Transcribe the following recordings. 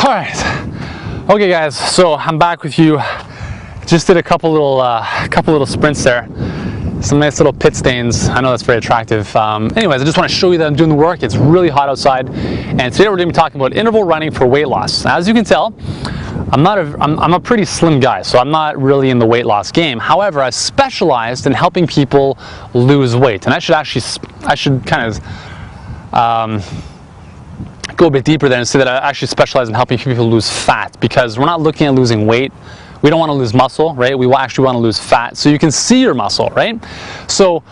Alright, okay guys, so I'm back with you. Just did a couple little sprints there. Some nice little pit stains. I know that's very attractive. Anyways, I just want to show you that I'm doing the work. It's really hot outside, and today we're going to be talking about interval running for weight loss. As you can tell, I'm a pretty slim guy, so I'm not really in the weight loss game. However, I specialized in helping people lose weight, and I should kind of go a bit deeper there and say that I actually specialize in helping people lose fat, because we're not looking at losing weight. We don't want to lose muscle, right? We actually want to lose fat so you can see your muscle, right? So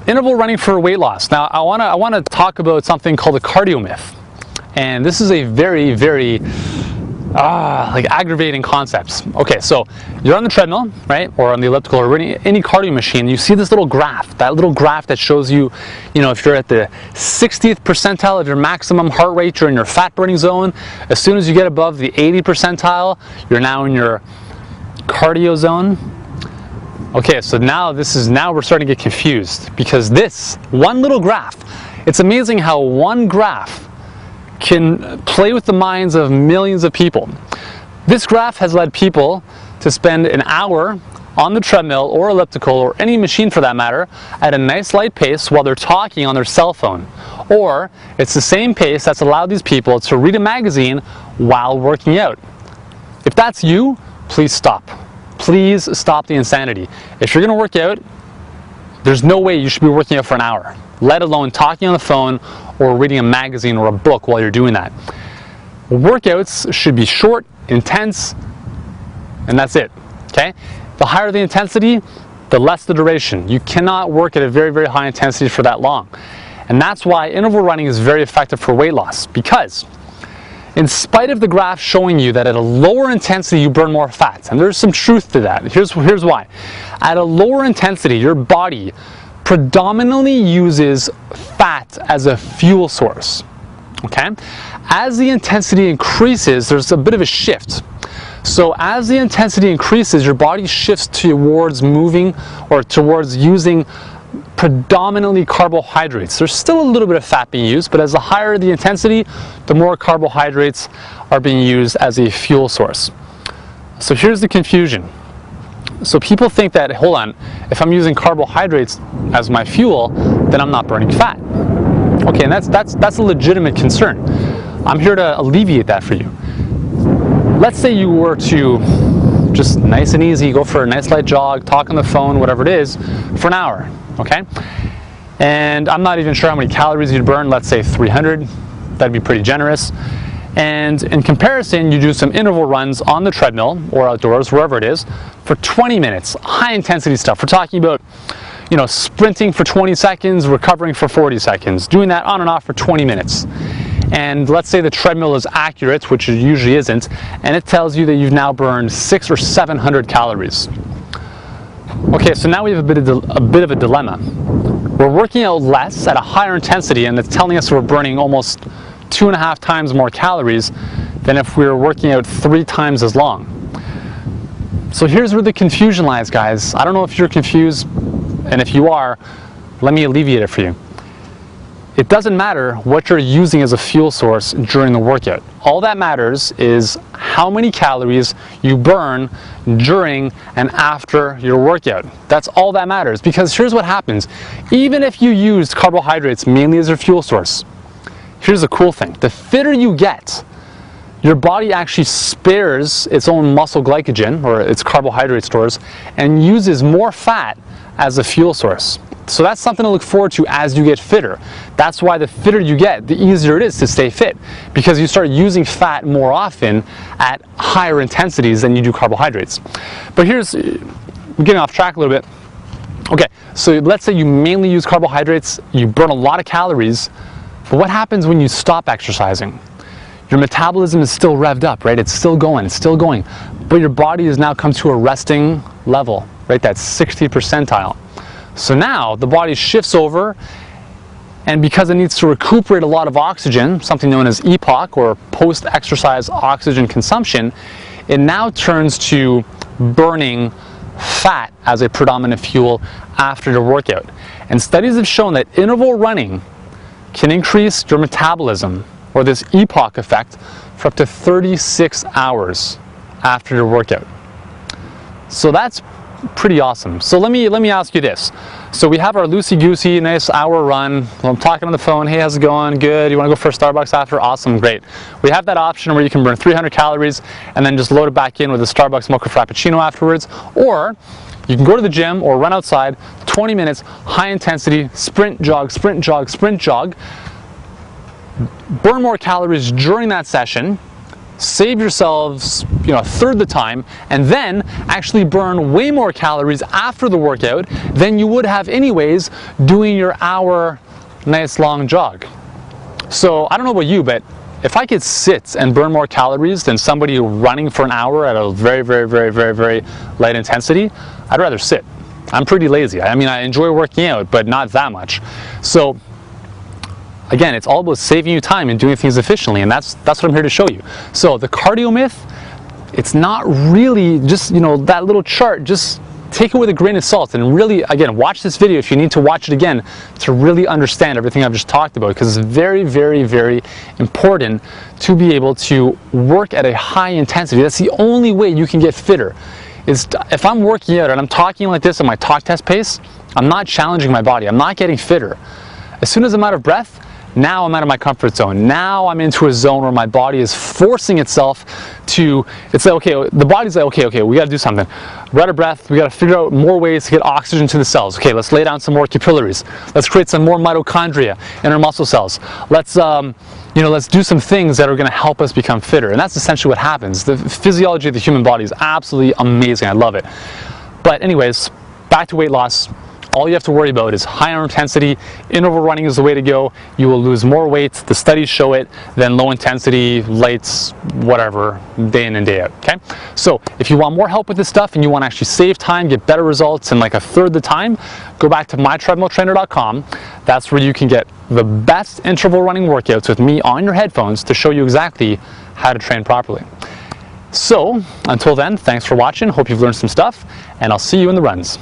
interval running for weight loss. Now I want to talk about something called a cardio myth, and this is a very like aggravating concepts. Okay, so you're on the treadmill, right, or on the elliptical, or any cardio machine. You see this little graph, that shows you, if you're at the 60th percentile of your maximum heart rate, you're in your fat burning zone. As soon as you get above the 80th percentile, you're now in your cardio zone. Okay, so now we're starting to get confused, because this one little graph, it's amazing how one graph can play with the minds of millions of people. This graph has led people to spend an hour on the treadmill or elliptical, or any machine for that matter, at a nice light pace while they're talking on their cell phone. Or it's the same pace that's allowed these people to read a magazine while working out. If that's you, please stop. Please stop the insanity. If you're going to work out, there's no way you should be working out for an hour, let alone talking on the phone or reading a magazine or a book while you're doing that. Workouts should be short, intense, and that's it, okay? The higher the intensity, the less the duration. You cannot work at a very high intensity for that long. And that's why interval running is very effective for weight loss, because in spite of the graph showing you that at a lower intensity you burn more fat, and there's some truth to that. Here's why. At a lower intensity, your body predominantly uses fat as a fuel source, okay? As the intensity increases, there's a bit of a shift. So as the intensity increases, your body shifts towards using predominantly carbohydrates. There's still a little bit of fat being used, but as the higher the intensity, the more carbohydrates are being used as a fuel source. So here's the confusion. So people think that, hold on, if I'm using carbohydrates as my fuel, then I'm not burning fat. Okay, and that's a legitimate concern. I'm here to alleviate that for you. Let's say you were to just nice and easy go for a nice light jog, talk on the phone, whatever it is, for an hour, okay? And I'm not even sure how many calories you'd burn, let's say 300, that'd be pretty generous. And in comparison, you do some interval runs on the treadmill or outdoors, wherever it is, for 20 minutes, high intensity stuff. We're talking about, sprinting for 20 seconds, recovering for 40 seconds, doing that on and off for 20 minutes. And let's say the treadmill is accurate, which it usually isn't, and it tells you that you've now burned 600 or 700 calories. Okay, so now we have a bit of a dilemma. We're working out less at a higher intensity, and it's telling us we're burning almost 2.5 times more calories than if we were working out 3 times as long. So here's where the confusion lies, guys. I don't know if you're confused, and if you are, let me alleviate it for you. It doesn't matter what you're using as a fuel source during the workout. All that matters is how many calories you burn during and after your workout. That's all that matters, because here's what happens. Even if you used carbohydrates mainly as your fuel source, here's the cool thing. The fitter you get, your body actually spares its own muscle glycogen, or its carbohydrate stores, and uses more fat as a fuel source. So that's something to look forward to as you get fitter. That's why the fitter you get, the easier it is to stay fit, because you start using fat more often at higher intensities than you do carbohydrates. But we're getting off track a little bit. Okay, so let's say you mainly use carbohydrates, you burn a lot of calories, but what happens when you stop exercising? Your metabolism is still revved up, right? It's still going, but your body has now come to a resting level, right? That 60th percentile. So now the body shifts over, and because it needs to recuperate a lot of oxygen, something known as EPOC, or post-exercise oxygen consumption, it now turns to burning fat as a predominant fuel after your workout. And studies have shown that interval running can increase your metabolism, or this EPOC effect, for up to 36 hours after your workout. So that's pretty awesome. So let me ask you this. So we have our loosey-goosey, nice hour run. I'm talking on the phone. Hey, how's it going? Good. You want to go for a Starbucks after? Awesome. Great. We have that option where you can burn 300 calories and then just load it back in with a Starbucks mocha frappuccino afterwards. Or you can go to the gym or run outside, 20 minutes, high intensity, sprint, jog, sprint, jog, sprint, jog. Burn more calories during that session. Save yourselves, a third the time, and then actually burn way more calories after the workout than you would have anyways doing your hour nice long jog. So I don't know about you, but if I could sit and burn more calories than somebody running for an hour at a very, very, very, very, very light intensity, I'd rather sit. I'm pretty lazy. I mean, I enjoy working out, but not that much. So again, it's all about saving you time and doing things efficiently, and that's what I'm here to show you. So the cardio myth, it's not really just, that little chart. Just take it with a grain of salt and really, again, watch this video if you need to watch it again to really understand everything I've just talked about, because it's very, very, very important to be able to work at a high intensity. That's the only way you can get fitter. Is if I'm working out and I'm talking like this at my talk test pace, I'm not challenging my body. I'm not getting fitter. As soon as I'm out of breath, now I'm out of my comfort zone. Now I'm into a zone where my body is forcing itself to, it's like, okay, the body's like, okay, we gotta do something. We're out of breath, we gotta figure out more ways to get oxygen to the cells. Okay, let's lay down some more capillaries. Let's create some more mitochondria in our muscle cells. Let's, let's do some things that are gonna help us become fitter. And that's essentially what happens. The physiology of the human body is absolutely amazing. I love it. But anyways, back to weight loss. All you have to worry about is higher intensity. Interval running is the way to go. You will lose more weight, the studies show it, than low intensity, lights, whatever, day in and day out, okay? So if you want more help with this stuff and you want to actually save time, get better results in like a third the time, go back to mytreadmilltrainer.com. That's where you can get the best interval running workouts with me on your headphones to show you exactly how to train properly. So until then, thanks for watching. Hope you've learned some stuff, and I'll see you in the runs.